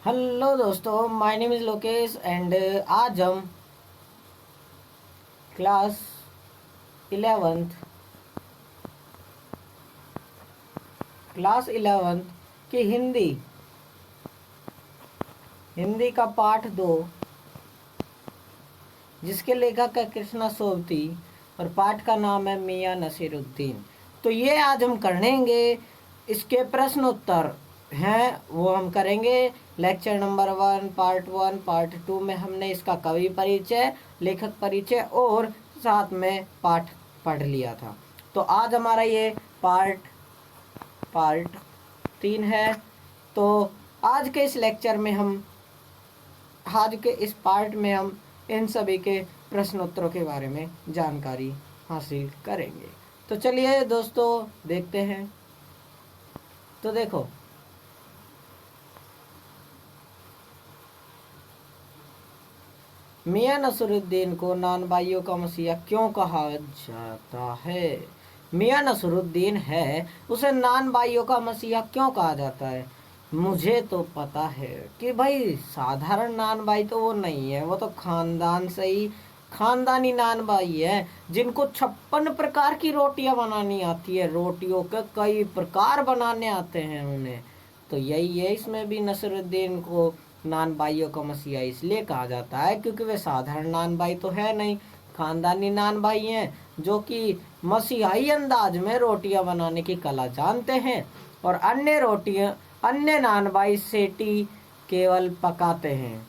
Hello दोस्तों, my name is Lokesh and आज हम क्लास 11th की हिंदी का पाठ 2, जिसके लेखक है कृष्णा सोबती और पाठ का नाम है मियां नसीरुद्दीन। तो ये आज हम करेंगे, इसके प्रश्न उत्तर हैं वो हम करेंगे। लेक्चर नंबर 1 पार्ट 1 पार्ट 2 में हमने इसका कवि परिचय, लेखक परिचय और साथ में पाठ पढ़ लिया था। तो आज हमारा ये पार्ट 3 है। तो आज के इस लेक्चर में आज के इस पार्ट में हम इन सभी के प्रश्नोत्तरों के बारे में जानकारी हासिल करेंगे। तो चलिए दोस्तों देखते हैं। तो देखो, मियां नसरुद्दीन को नानबाइयों का मसीहा क्यों कहा जाता है? मियां नसरुद्दीन है, उसे नानबाइयों का मसीहा क्यों कहा जाता है? मुझे तो पता है कि भाई साधारण नानबाई तो वो नहीं है, वो तो खानदान से ही खानदानी नानबाई है, जिनको 56 प्रकार की रोटियां बनानी आती है। रोटियों के कई प्रकार बनाने आते हैं उन्हें। तो यही है, इसमें भी नसरुद्दीन को नानबाइयों का मसीहा इसलिए कहा जाता है क्योंकि वे साधारण नानबाई तो है नहीं, खानदानी नानबाई हैं, जो कि मसीहाई अंदाज में रोटियां बनाने की कला जानते हैं और अन्य नानबाई सेटी केवल पकाते हैं।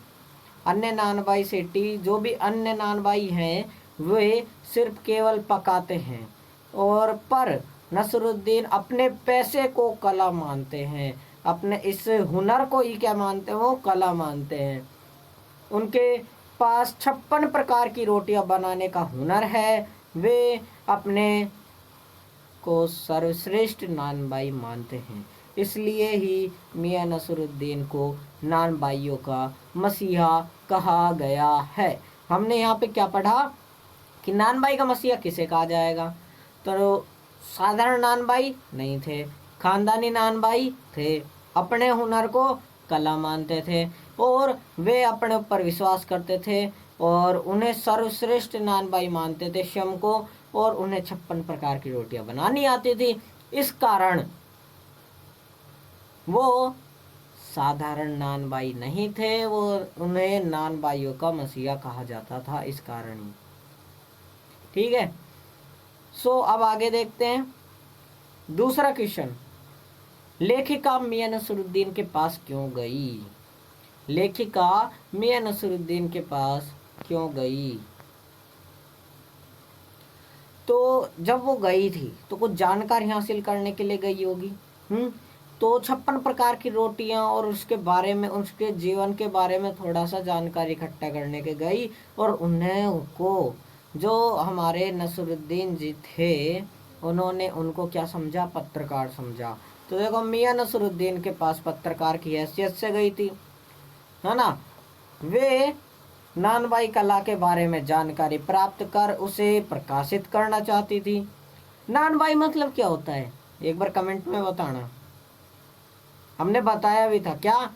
अन्य नानबाई सेटी, जो भी अन्य नानबाई हैं, वे सिर्फ केवल पकाते हैं। और पर नसरुद्दीन अपने पैसे को कला मानते हैं, अपने इस हुनर को ही क्या मानते हैं, वो कला मानते हैं। उनके पास 56 प्रकार की रोटियां बनाने का हुनर है। वे अपने को सर्वश्रेष्ठ नानबाई मानते हैं, इसलिए ही मियां नसरुद्दीन को नानबाइयों का मसीहा कहा गया है। हमने यहाँ पे क्या पढ़ा कि नानबाई का मसीहा किसे कहा जाएगा? तो साधारण नानबाई नहीं थे, खानदानी नानबाई थे, अपने हुनर को कला मानते थे और वे अपने ऊपर विश्वास करते थे और उन्हें सर्वश्रेष्ठ नानबाई मानते थे स्वयं को, और उन्हें 56 प्रकार की रोटियां बनानी आती थी। इस कारण वो साधारण नानबाई नहीं थे, वो उन्हें नानबाइयों का मसीहा कहा जाता था इस कारण ही। ठीक है, सो अब आगे देखते हैं। दूसरा क्वेश्चन, लेखिका मियां नसरुद्दीन के पास क्यों गई? लेखिका मियां नसरुद्दीन के पास क्यों गई? तो जब वो गई थी तो कुछ जानकारी हासिल करने के लिए गई होगी। तो 56 प्रकार की रोटियां और उसके बारे में, उसके जीवन के बारे में थोड़ा सा जानकारी इकट्ठा करने के गई। और उनको जो हमारे नसरुद्दीन जी थे, उन्होंने उनको क्या समझा? पत्रकार समझा। तो देखो, मियां नसरुद्दीन के पास पत्रकार की हैसियत से गई थी, है ना। वे नानबाई कला के बारे में जानकारी प्राप्त कर उसे प्रकाशित करना चाहती थी। नानबाई मतलब क्या होता है, एक बार कमेंट में बताना। हमने बताया भी था क्या?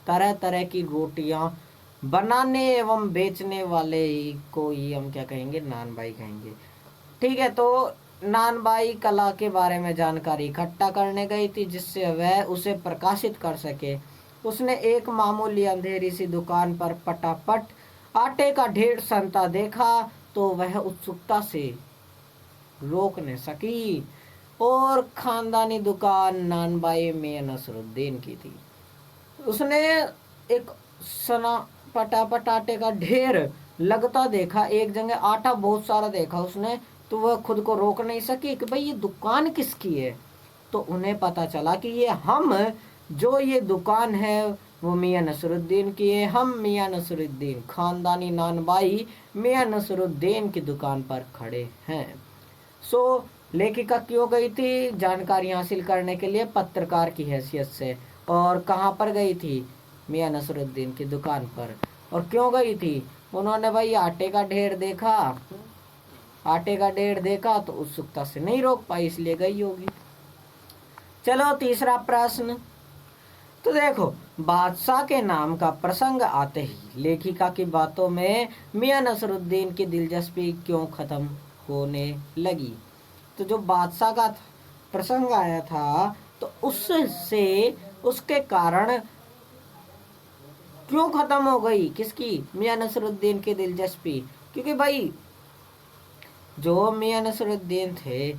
तरह तरह की रोटियां बनाने एवं बेचने वाले को ही हम क्या कहेंगे? नानबाई कहेंगे। ठीक है, तो नानबाई कला के बारे में जानकारी इकट्ठा करने गई थी जिससे वह उसे प्रकाशित कर सके। उसने एक मामूली अंधेरी सी दुकान पर पटापट आटे का ढेर सनता देखा तो वह उत्सुकता से रोक न सकी। और खानदानी दुकान नानबाई मियां नसरुद्दीन की थी। उसने एक सना पटापट आटे का ढेर लगता देखा, एक जगह आटा बहुत सारा देखा उसने, तो वह खुद को रोक नहीं सकी कि भाई ये दुकान किसकी है। तो उन्हें पता चला कि ये दुकान है वो मियां नसरुद्दीन की है। हम मियां नसरुद्दीन, खानदानी नानबाई मियां नसरुद्दीन की दुकान पर खड़े हैं। सो लेखिका क्यों गई थी? जानकारी हासिल करने के लिए, पत्रकार की हैसियत से। और कहाँ पर गई थी? मियां नसरुद्दीन की दुकान पर। और क्यों गई थी? उन्होंने भाई आटे का ढेर देखा तो उत्सुकता से नहीं रोक पाई, इसलिए गई होगी। चलो तीसरा प्रश्न। तो देखो, बादशाह के नाम का प्रसंग आते ही लेखिका की बातों में मियां नसरुद्दीन की दिलचस्पी क्यों खत्म होने लगी। तो जो बादशाह का प्रसंग आया था, तो उससे उसके कारण क्यों खत्म हो गई किसकी, मियां नसरुद्दीन की दिलचस्पी। क्योंकि भाई जो मियां नसरुद्दीन थे,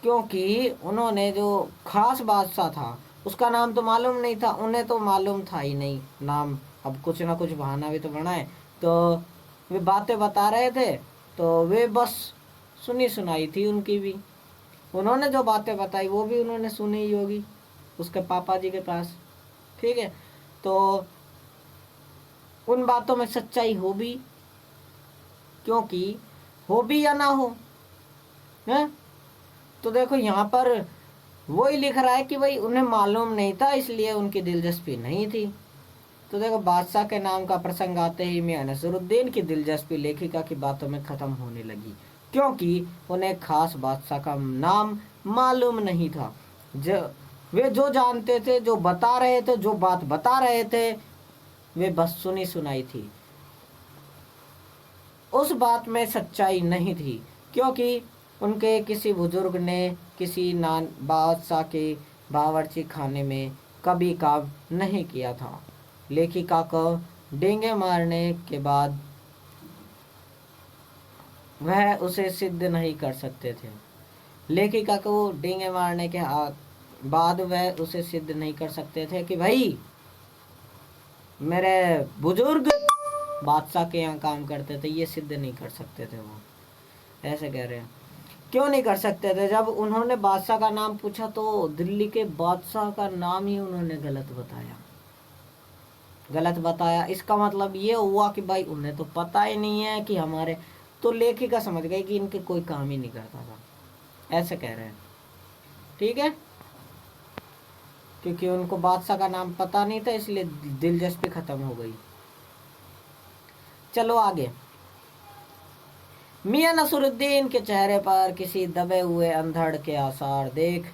क्योंकि उन्होंने जो खास बादशाह था उसका नाम तो मालूम नहीं था, उन्हें तो मालूम था ही नहीं नाम। अब कुछ ना कुछ बहाना भी तो बनाए। तो वे बातें बता रहे थे, तो वे बस सुनी सुनाई थी उनकी भी। उन्होंने जो बातें बताई वो भी उन्होंने सुनी ही होगी उसके पापा जी के पास। ठीक है, तो उन बातों में सच्चाई हो भी, क्योंकि हो भी या ना हो है। तो देखो यहाँ पर वही लिख रहा है कि भाई उन्हें मालूम नहीं था, इसलिए उनकी दिलचस्पी नहीं थी। तो देखो, बादशाह के नाम का प्रसंग आते ही मियां नसरुद्दीन की दिलचस्पी लेखिका की बातों में खत्म होने लगी, क्योंकि उन्हें खास बादशाह का नाम मालूम नहीं था। जो वे जो जानते थे, जो बता रहे थे, जो बात बता रहे थे, वे बस सुनी सुनाई थी। उस बात में सच्चाई नहीं थी, क्योंकि उनके किसी बुजुर्ग ने किसी नान बादशाह के बावर्ची खाने में कभी काम नहीं किया था। लेखिका को डेंगे मारने के बाद वह उसे सिद्ध नहीं कर सकते थे। लेखिका को डेंगे मारने के बाद वह उसे सिद्ध नहीं कर सकते थे कि भाई मेरे बुजुर्ग बादशाह के यहाँ काम करते थे, ये सिद्ध नहीं कर सकते थे। वो ऐसे कह रहे हैं। क्यों नहीं कर सकते थे? जब उन्होंने बादशाह का नाम पूछा तो दिल्ली के बादशाह का नाम ही उन्होंने गलत बताया। गलत बताया, इसका मतलब ये हुआ कि भाई उन्हें तो पता ही नहीं है कि हमारे, तो लेखिका समझ गई कि इनके कोई काम ही नहीं करता था। ऐसे कह रहे हैं। ठीक है, क्योंकि उनको बादशाह का नाम पता नहीं था, इसलिए दिलचस्पी खत्म हो गई। चलो आगे। मियां नसरुद्दीन के चेहरे पर किसी दबे हुए अंधड़ के आसार देख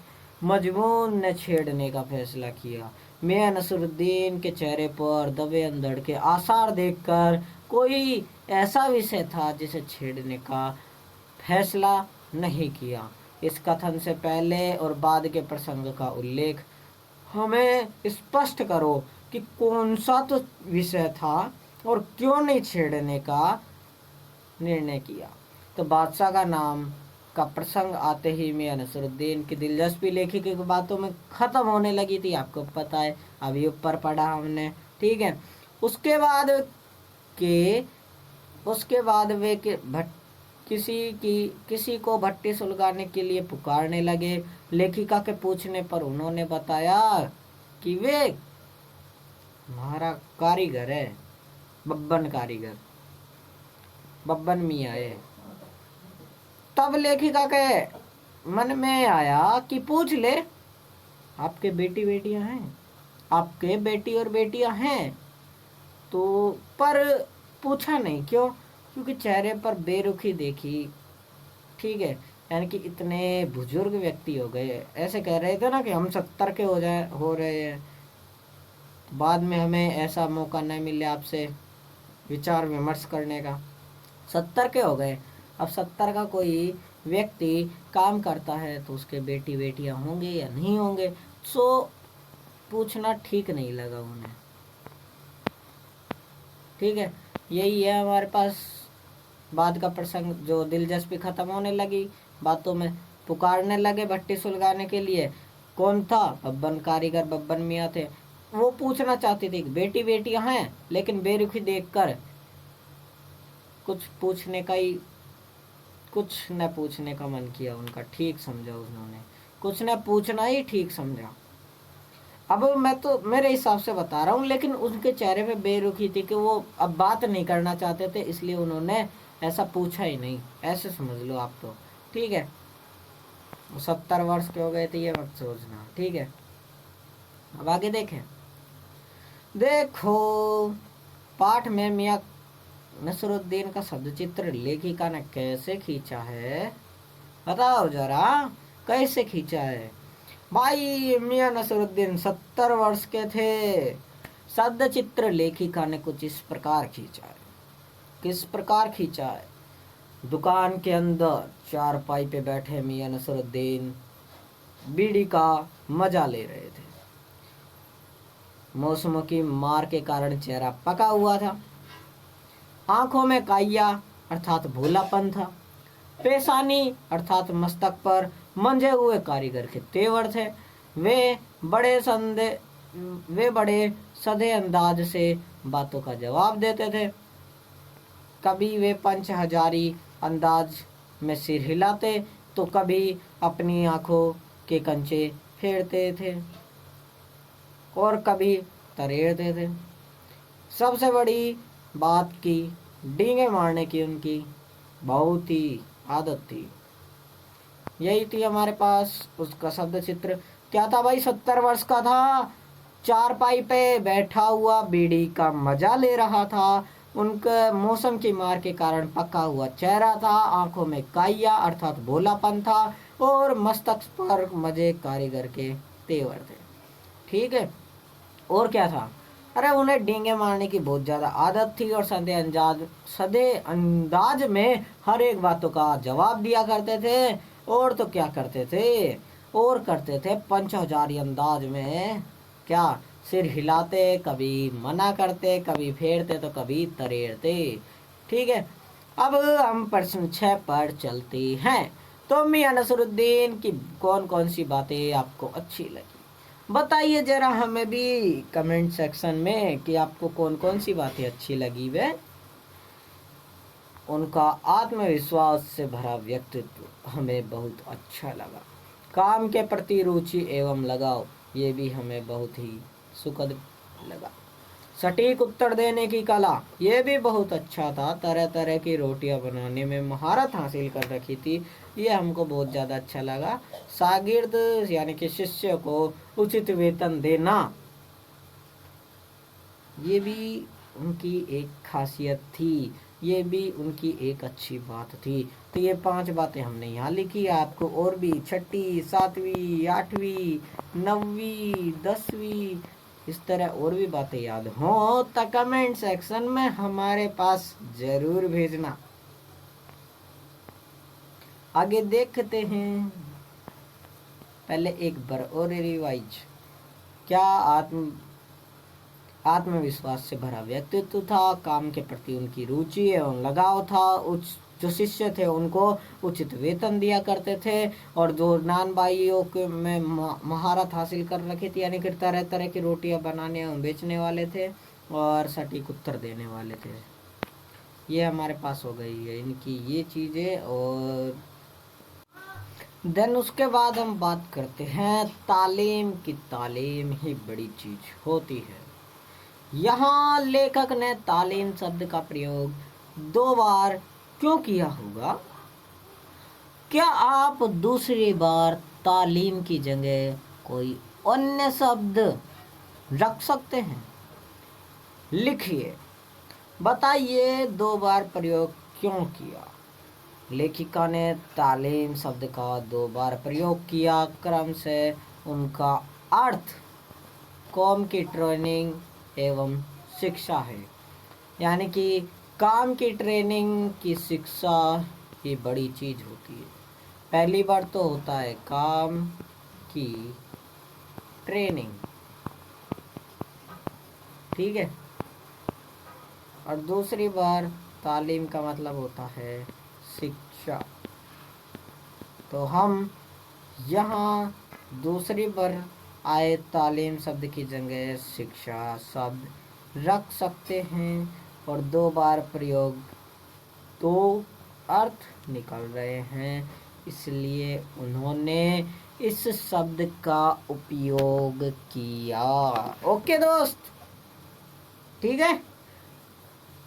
मजमून ने छेड़ने का फैसला किया। मियां नसरुद्दीन के चेहरे पर दबे अंधड़ के आसार देखकर कोई ऐसा विषय था जिसे छेड़ने का फैसला नहीं किया। इस कथन से पहले और बाद के प्रसंग का उल्लेख हमें स्पष्ट करो कि कौन सा तो विषय था और क्यों नहीं छेड़ने का निर्णय किया। तो बादशाह का नाम का प्रसंग आते ही मियां नसरुद्दीन की दिलचस्पी लेखिका की बातों में खत्म होने लगी थी। आपको पता है, अभी ऊपर पढ़ा हमने। ठीक है, उसके बाद के उसके बाद वे के किसी को भट्टी सुलगाने के लिए पुकारने लगे। लेखिका के पूछने पर उन्होंने बताया कि वे हमारा कारीगर है, बब्बन कारीगर, बब्बन मियाँ है। तब लेखिका के मन में आया कि पूछ ले, आपके बेटी बेटियां हैं, आपके बेटी और बेटियां हैं। तो पर पूछा नहीं, क्यों? क्योंकि चेहरे पर बेरुखी देखी। ठीक है, यानी कि इतने बुजुर्ग व्यक्ति हो गए, ऐसे कह रहे थे ना कि हम 70 के हो रहे हैं, बाद में हमें ऐसा मौका नहीं मिले आपसे विचार विमर्श करने का। 70 के हो गए, अब 70 का कोई व्यक्ति काम करता है तो उसके बेटी बेटियां होंगे या नहीं होंगे, सो पूछना ठीक नहीं लगा उन्हें। ठीक है, यही है हमारे पास बाद का प्रसंग। जो दिलचस्पी खत्म होने लगी, बातों में पुकारने लगे भट्टी सुलगाने के लिए। कौन था? बब्बन कारीगर, बब्बन मियाँ थे। वो पूछना चाहती थी बेटी बेटियां हैं, लेकिन बेरुखी देखकर कुछ न पूछने का मन किया उनका। ठीक समझा उन्होंने, कुछ न पूछना ही ठीक समझा। अब मैं तो मेरे हिसाब से बता रहा हूँ, लेकिन उनके चेहरे पे बेरुखी थी कि वो अब बात नहीं करना चाहते थे, इसलिए उन्होंने ऐसा पूछा ही नहीं। ऐसे समझ लो आप तो। ठीक है, 70 वर्ष के हो गए थे, ये मत सोचना। ठीक है, अब आगे देखें। देखो, पाठ में मियां नसरुद्दीन का शब्द चित्र लेखिका ने कैसे खींचा है, बताओ जरा, कैसे खींचा है। भाई मियां नसरुद्दीन 70 वर्ष के थे। शब्द चित्र लेखिका ने कुछ इस प्रकार खींचा है। किस प्रकार खींचा है? दुकान के अंदर चारपाई पे बैठे मियां नसरुद्दीन बीड़ी का मजा ले रहे थे। मौसम की मार के कारण चेहरा पका हुआ था। आंखों में काइया अर्थात भूलापन था। पेशानी अर्थात मस्तक पर मंजे हुए कारीगर के तेवर थे। वे बड़े संदे वे बड़े सधे अंदाज से बातों का जवाब देते थे। कभी वे पंच हजारी अंदाज में सिर हिलाते तो कभी अपनी आंखों के कंचे फेरते थे और कभी तरेड़ते थे। सबसे बड़ी बात की डींगे मारने की उनकी बहुत ही आदत थी। यही थी हमारे पास उसका शब्द चित्र। क्या था भाई? 70 वर्ष का था, चारपाई पे बैठा हुआ बीड़ी का मजा ले रहा था। उनके मौसम की मार के कारण पका हुआ चेहरा था। आंखों में काइया अर्थात भोलापन था और मस्तक पर मजे कारीगर के तेवर थे। ठीक है। और क्या था? अरे उन्हें डींगे मारने की बहुत ज़्यादा आदत थी और सदे अंदाज में हर एक बातों का जवाब दिया करते थे। और तो क्या करते थे? और करते थे पंच हजारी अंदाज में क्या? सिर हिलाते, कभी मना करते, कभी फेरते तो कभी तरेड़ते। ठीक है। अब हम प्रश्न 6 पर चलते हैं। तो मियां नसरुद्दीन की कौन कौन सी बातें आपको अच्छी लगी बताइए जरा हमें भी कमेंट सेक्शन में कि आपको कौन कौन सी बातें अच्छी लगी। वे उनका आत्मविश्वास से भरा व्यक्तित्व हमें बहुत अच्छा लगा। काम के प्रति रुचि एवं लगाव ये भी हमें बहुत ही सुखद लगा। सटीक उत्तर देने की कला ये भी बहुत अच्छा था। तरह तरह की रोटियां बनाने में महारत हासिल कर रखी थी, ये हमको बहुत ज़्यादा अच्छा लगा। शागिर्द यानी कि शिष्य को उचित वेतन देना ये भी उनकी एक खासियत थी, ये भी उनकी एक अच्छी बात थी। तो ये 5 बातें हमने यहाँ लिखी। आपको और भी 6ठी 7वीं 8वीं 9वीं 10वीं इस तरह और भी बातें याद हो तो कमेंट सेक्शन में हमारे पास जरूर भेजना। आगे देखते हैं। पहले एक बार और रिवाइज। क्या आत्मविश्वास से भरा व्यक्तित्व था। काम के प्रति उनकी रुचि एवं लगाव था। जो शिष्य थे उनको उचित वेतन दिया करते थे और जो नानबाइयों के में महारत हासिल कर रखी थी, यानी कि तरह तरह की रोटियां बनाने एवं बेचने वाले थे और सटीक उत्तर देने वाले थे। ये हमारे पास हो गई है इनकी ये चीज़ें। और देन उसके बाद हम बात करते हैं तालीम की। तालीम ही बड़ी चीज़ होती है। यहाँ लेखक ने तालीम शब्द का प्रयोग 2 बार क्यों किया होगा? क्या आप दूसरी बार तालीम की जगह कोई अन्य शब्द रख सकते हैं? लिखिए, बताइए 2 बार प्रयोग क्यों किया। लेखिका ने तालीम शब्द का 2 बार प्रयोग किया। क्रम से उनका अर्थ कौम की ट्रेनिंग एवं शिक्षा है, यानी कि काम की ट्रेनिंग की शिक्षा ये बड़ी चीज़ होती है। पहली बार तो होता है काम की ट्रेनिंग, ठीक है, और दूसरी बार तालीम का मतलब होता है शिक्षा। तो हम यहाँ दूसरी बार आए तालीम शब्द की जगह शिक्षा शब्द रख सकते हैं और 2 बार प्रयोग 2 अर्थ निकल रहे हैं, इसलिए उन्होंने इस शब्द का उपयोग किया। ओके दोस्त, ठीक है।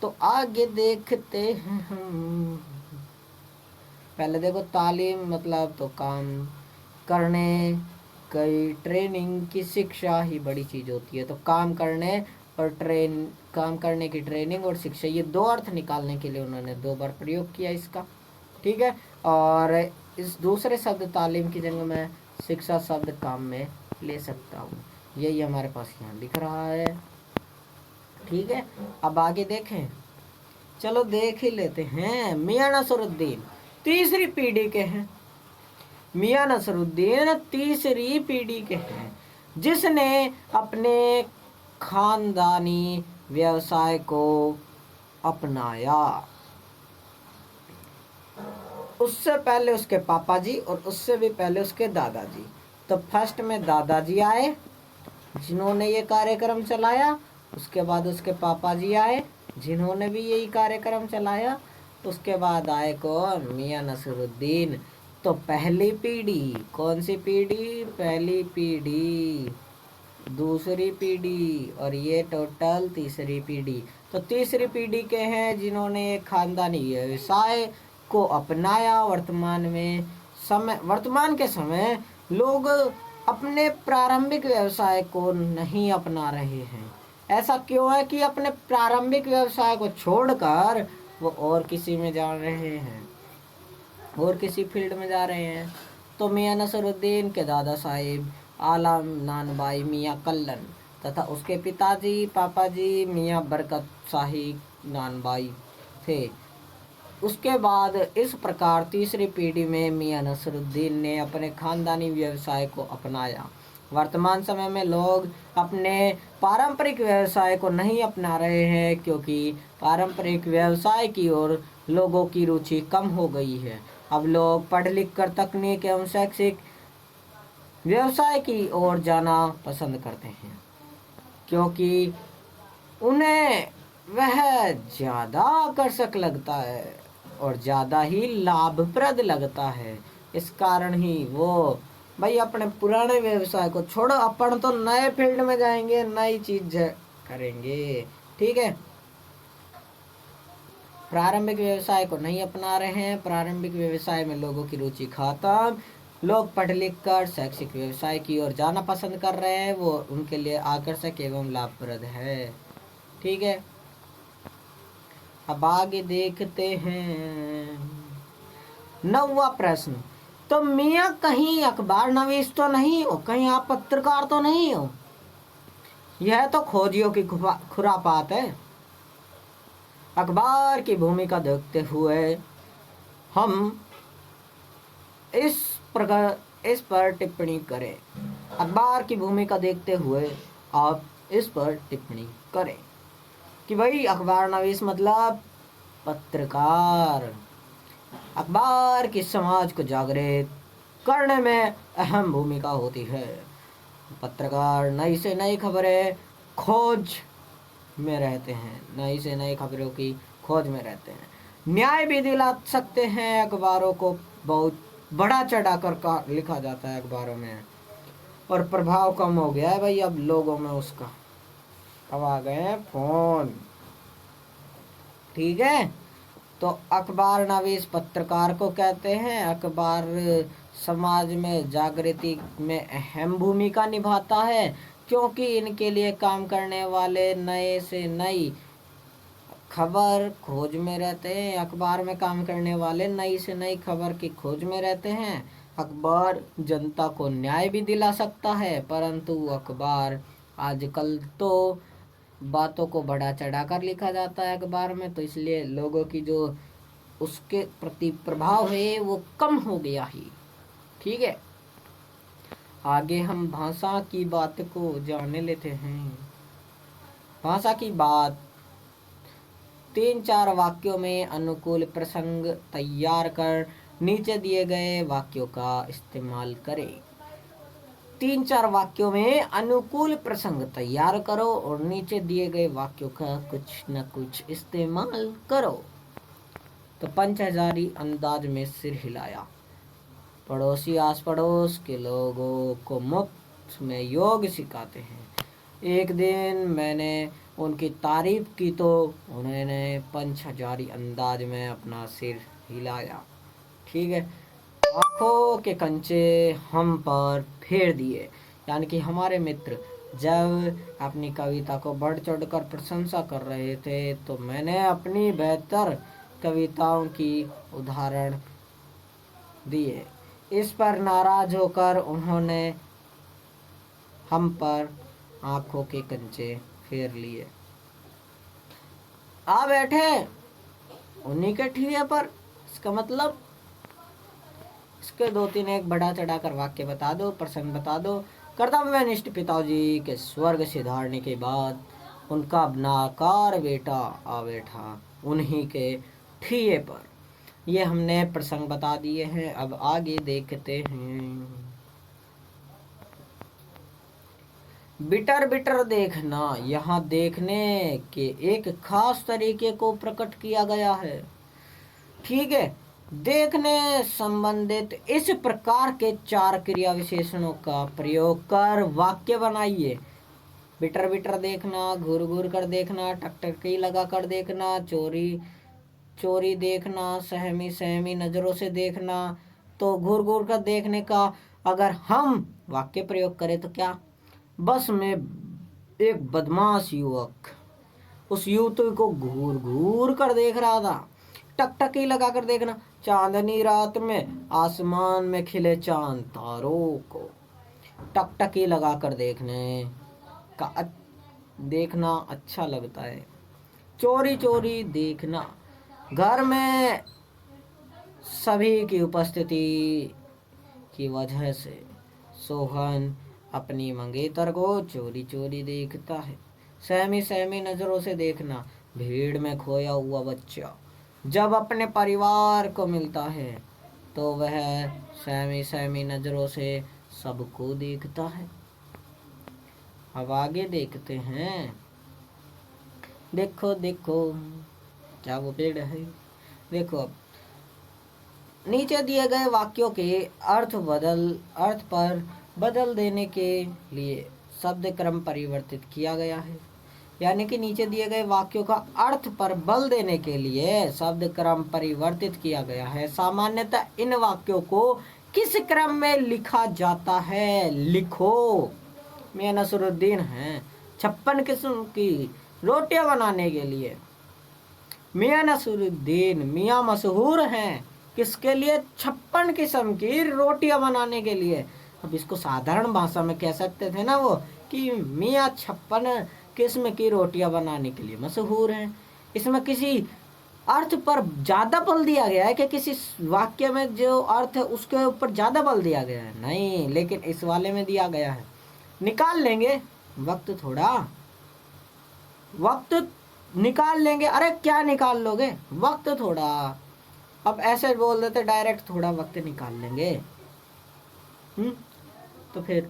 तो आगे देखते हैं हम। पहले देखो तालीम मतलब तो काम करने कई ट्रेनिंग की शिक्षा ही बड़ी चीज़ होती है। तो काम करने और काम करने की ट्रेनिंग और शिक्षा ये 2 अर्थ निकालने के लिए उन्होंने 2 बार प्रयोग किया इसका, ठीक है। और इस दूसरे शब्द तालीम की जगह मैं शिक्षा शब्द काम में ले सकता हूँ। यही हमारे पास यहाँ लिख रहा है। ठीक है, अब आगे देखें। चलो देख ही लेते हैं। मियां नसरुद्दीन तीसरी पीढ़ी के हैं। मियां नसरुद्दीन तीसरी पीढ़ी के हैं, जिसने अपने खानदानी व्यवसाय को अपनाया। उससे पहले उसके पापा जी और उससे भी पहले उसके दादाजी। तो फर्स्ट में दादाजी आए जिन्होंने ये कार्यक्रम चलाया, उसके बाद उसके पापा जी आए जिन्होंने भी यही कार्यक्रम चलाया, उसके बाद आए कौन, मियां नसरुद्दीन। तो पहली पीढ़ी, कौन सी पीढ़ी, पहली पीढ़ी, दूसरी पीढ़ी और ये टोटल तीसरी पीढ़ी। तो तीसरी पीढ़ी के हैं जिन्होंने खानदानी व्यवसाय को अपनाया। वर्तमान के समय लोग अपने प्रारंभिक व्यवसाय को नहीं अपना रहे हैं। ऐसा क्यों है कि अपने प्रारंभिक व्यवसाय को छोड़कर वो और किसी में जा रहे हैं, और किसी फील्ड में जा रहे हैं। तो मियां नसरुद्दीन के दादा साहिब आलम नानबाई मियां कल्लन तथा उसके पिताजी पापा जी मियां बरकत शाही नानबाई थे। उसके बाद इस प्रकार तीसरी पीढ़ी में मियां नसरुद्दीन ने अपने खानदानी व्यवसाय को अपनाया। वर्तमान समय में लोग अपने पारंपरिक व्यवसाय को नहीं अपना रहे हैं, क्योंकि पारंपरिक व्यवसाय की ओर लोगों की रुचि कम हो गई है। अब लोग पढ़ लिख कर तकनीक एवं शैक्षिक व्यवसाय की ओर जाना पसंद करते हैं, क्योंकि उन्हें वह ज़्यादा आकर्षक लगता है और ज़्यादा ही लाभप्रद लगता है। इस कारण ही वो भाई अपने पुराने व्यवसाय को छोड़ो, अपन तो नए फील्ड में जाएंगे, नई चीज करेंगे। ठीक है, प्रारंभिक व्यवसाय को नहीं अपना रहे हैं। प्रारंभिक व्यवसाय में लोगों की रुचि खत्म, लोग पढ़ लिख कर शैक्षिक व्यवसाय की ओर जाना पसंद कर रहे हैं, वो उनके लिए आकर्षक एवं लाभप्रद है। ठीक है, अब आगे देखते हैं 9वां प्रश्न। तो मियाँ कहीं अखबार नवीस तो नहीं हो, कहीं आप पत्रकार तो नहीं हो? यह तो खोजियों की खुरापात है। अखबार की भूमिका देखते हुए हम इस पर टिप्पणी करें। अखबार की भूमिका देखते हुए आप इस पर टिप्पणी करें कि भाई अखबार नवीस मतलब पत्रकार। अखबार की समाज को जागृत करने में अहम भूमिका होती है। पत्रकार नई से नई खबरें खोज में रहते हैं, नई से नई खबरों की खोज में रहते हैं। न्याय भी दिला सकते हैं। अखबारों को बहुत बड़ा चढ़ा कर लिखा जाता है अखबारों में, और प्रभाव कम हो गया है भाई अब लोगों में उसका। अब आ गए हैं फोन। ठीक है, तो अखबार नवीस पत्रकार को कहते हैं। अखबार समाज में जागृति में अहम भूमिका निभाता है, क्योंकि इनके लिए काम करने वाले नए से नई खबर खोज में रहते हैं। अखबार में काम करने वाले नई से नई खबर की खोज में रहते हैं। अखबार जनता को न्याय भी दिला सकता है, परंतु अखबार आजकल तो बातों को बढ़ा चढ़ा कर लिखा जाता है अखबार में, तो इसलिए लोगों की जो उसके प्रति प्रभाव है वो कम हो गया ही। ठीक है, आगे हम भाषा की बात को जानने लेते हैं। भाषा की बात, 3-4 वाक्यों में अनुकूल प्रसंग तैयार कर नीचे दिए गए वाक्यों का इस्तेमाल करें। 3-4 वाक्यों में अनुकूल प्रसंग तैयार करो और नीचे दिए गए वाक्यों का कुछ न कुछ इस्तेमाल करो। तो 5000 अंदाज में सिर हिलाया। पड़ोसी आस पड़ोस के लोगों को मुफ्त में योग सिखाते हैं। एक दिन मैंने उनकी तारीफ की तो उन्होंने 5000 अंदाज में अपना सिर हिलाया। ठीक है, आंखों के कंचे हम पर फेर दिए, यानी कि हमारे मित्र जब अपनी कविता को बढ़ चढ़ कर प्रशंसा कर रहे थे, तो मैंने अपनी बेहतर कविताओं की उदाहरण दिए। इस पर नाराज होकर उन्होंने हम पर आंखों के कंचे फेर लिए। आ बैठे उन्हीं के ठिये पर। इसका मतलब इसके 2-3 एक बढ़ा चढ़ा कर वाक्य बता दो, प्रसंग बता दो। कर्तव्यनिष्ठ पिताजी के स्वर्ग सिधारने के बाद उनका नाकार बेटा आ बैठा उन्हीं के ठिये पर। ये हमने प्रसंग बता दिए हैं। अब आगे देखते हैं। बिटर बिटर देखना, यहाँ देखने के एक खास तरीके को प्रकट किया गया है। ठीक है, देखने संबंधित इस प्रकार के 4 क्रिया विशेषणों का प्रयोग कर वाक्य बनाइए। बिटर बिटर देखना, घूर घूर कर देखना, टकटकी लगा कर देखना, चोरी चोरी देखना, सहमी सहमी नजरों से देखना। तो घूर घूर कर देखने का अगर हम वाक्य प्रयोग करें तो क्या? बस में एक बदमाश युवक उस युवती को घूर घूर कर देख रहा था। टकटकी लगा कर देखना, चांदनी रात में आसमान में खिले चांद तारों को टकटकी लगा कर देखना अच्छा लगता है। चोरी चोरी देखना, घर में सभी की उपस्थिति की वजह से सोहन अपनी मंगेतर को चोरी चोरी देखता है। सहमी सहमी नजरों से देखना, भीड़ में खोया हुआ बच्चा जब अपने परिवार को मिलता है तो वह सहमी सहमी नजरों से सबको देखता है। अब आगे देखते हैं। देखो देखो क्या वो पेड़ है। देखो अब नीचे दिए गए वाक्यों के अर्थ पर बदल देने के लिए शब्द क्रम परिवर्तित किया गया है। यानी कि नीचे दिए गए वाक्यों का अर्थ पर बल देने के लिए शब्द क्रम परिवर्तित किया गया है। सामान्यतः इन वाक्यों को किस क्रम में लिखा जाता है? लिखो। मियां नसरुद्दीन हैं 56 किस्म की रोटियां बनाने के लिए। मियां नसरुद्दीन मियां मशहूर हैं किसके लिए? 56 किस्म की रोटियां बनाने के लिए। अब इसको साधारण भाषा में कह सकते थे ना वो कि मियां 56 किस्म की रोटियां बनाने के लिए मशहूर हैं। इसमें किसी अर्थ पर ज्यादा बल दिया गया है कि किसी वाक्य में जो अर्थ है उसके ऊपर ज्यादा बल दिया गया है? नहीं, लेकिन इस वाले में दिया गया है। निकाल लेंगे वक्त निकाल लेंगे। अरे क्या निकाल लोगे? वक्त थोड़ा। अब ऐसे बोल देते डायरेक्ट, थोड़ा वक्त निकाल लेंगे। तो फिर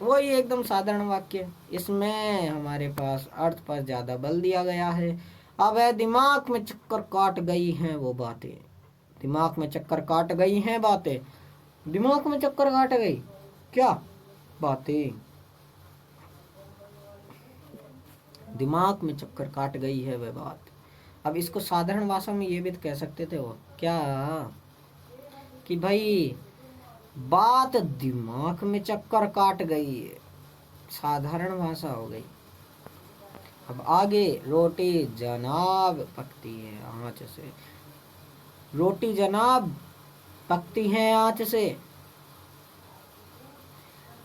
वही एकदम साधारण वाक्य। इसमें हमारे पास अर्थ पर ज्यादा बल दिया गया है। अब है दिमाग में चक्कर काट गई हैं वो बातें। दिमाग में चक्कर काट गई हैं बातें। दिमाग में चक्कर काट गई क्या बातें? दिमाग में चक्कर काट गई है वह बात। अब इसको साधारण भाषा में ये भी तो कह सकते थे वो क्या कि भाई बात दिमाग में चक्कर काट गई है। साधारण भाषा हो गई। अब आगे रोटी जनाब पकती है आंच से। रोटी जनाब पकती है आंच से।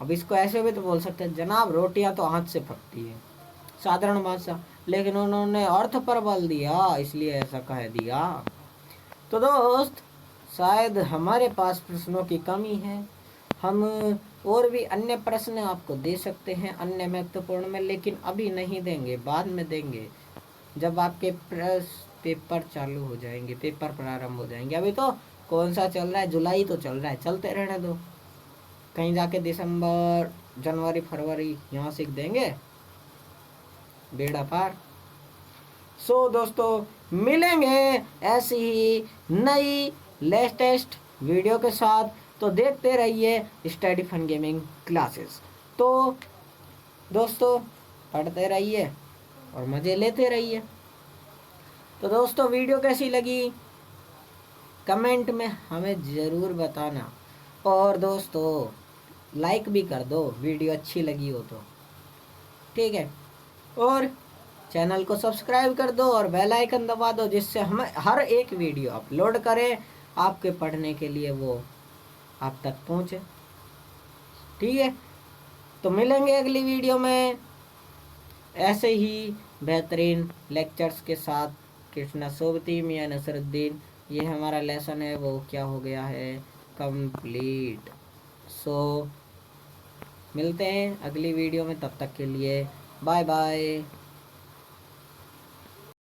अब इसको ऐसे भी तो बोल सकते हैं, जनाब रोटियां तो आंच से पकती है। साधारण भाषा, लेकिन उन्होंने अर्थ पर बल दिया इसलिए ऐसा कह दिया। तो दोस्त शायद हमारे पास प्रश्नों की कमी है। हम और भी अन्य प्रश्न आपको दे सकते हैं अन्य महत्वपूर्ण में, लेकिन अभी नहीं देंगे, बाद में देंगे जब आपके पेपर चालू हो जाएंगे, पेपर प्रारंभ हो जाएंगे। अभी तो कौन सा चल रहा है? जुलाई तो चल रहा है, चलते रहने दो। कहीं जाके दिसंबर जनवरी फरवरी यहाँ सीख देंगे, बेड़ा पार। सो दोस्तों मिलेंगे ऐसी ही नई लेटेस्ट वीडियो के साथ। तो देखते रहिए स्टडी फन गेमिंग क्लासेस। तो दोस्तों पढ़ते रहिए और मज़े लेते रहिए। तो दोस्तों वीडियो कैसी लगी कमेंट में हमें ज़रूर बताना। और दोस्तों लाइक भी कर दो वीडियो अच्छी लगी हो तो, ठीक है। और चैनल को सब्सक्राइब कर दो और बेल आइकन दबा दो, जिससे हमें हर एक वीडियो अपलोड करें आपके पढ़ने के लिए वो आप तक पहुँचे। ठीक है, तो मिलेंगे अगली वीडियो में ऐसे ही बेहतरीन लेक्चर्स के साथ। कृष्णा सोबती मियां नसरुद्दीन, ये हमारा लेसन है वो क्या हो गया है, कंप्लीट। सो मिलते हैं अगली वीडियो में, तब तक के लिए बाय बाय।